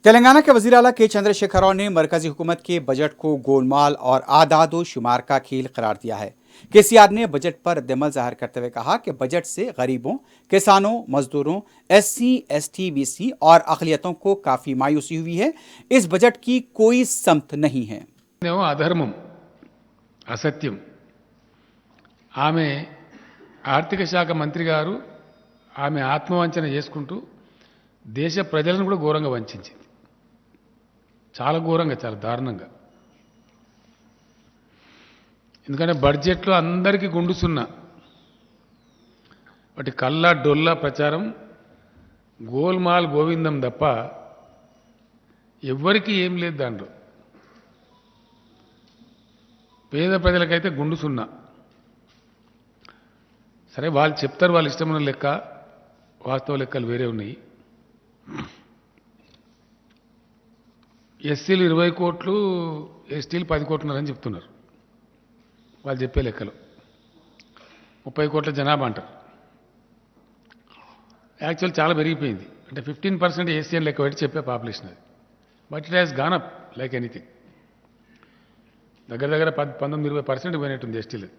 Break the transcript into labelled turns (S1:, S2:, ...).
S1: तेलंगाना के वज़ीर आला के चंद्रशेखर राव ने मरकजी हुकूमत के बजट को गोलमाल और आदादो शुमार का खेल करार दिया है। केसीआर ने बजट पर दिमल जाहिर करते हुए कहा कि बजट से गरीबों, किसानों, मजदूरों, एससी, एसटी, बीसी और अक़लियतों को काफ़ी मायूसी हुई है। इस बजट की कोई समत नहीं है।
S2: అధర్మం అసత్యం ఆమె ఆర్థిక శాఖ మంత్రి గారు ఆమె ఆత్మవంచన చేసుకుంటూ దేశ ప్రజలను కూడా ఘోరంగా వంచింది. చాలా ఘోరంగా, చాలా దారుణంగా. ఎందుకంటే బడ్జెట్లో అందరికీ గుండుసున్నా వాటి కల్లా డొల్లా ప్రచారం గోల్మాల్ గోవిందం తప్ప ఎవ్వరికీ ఏం లేదు. దాంట్లో పేద ప్రజలకైతే గుండుసున్నా. సరే, వాళ్ళు చెప్తారు వాళ్ళ ఇష్టమైన లెక్క, వాస్తవ లెక్కలు వేరే ఉన్నాయి. ఎస్సీలు 20 కోట్లు, ఎస్టీలు 10 కోట్లున్నారని చెప్తున్నారు వాళ్ళు చెప్పే లెక్కలు. 30 కోట్ల జనాభా అంటారు. యాక్చువల్ చాలా పెరిగిపోయింది. అంటే 15% ఏసీఎన్ లెక్క పెట్టి చెప్పే పాపులేషన్ అది. But it has gone up like anything. దగ్గర దగ్గర 19-20% పోయినట్టుంది ఎస్టీలు.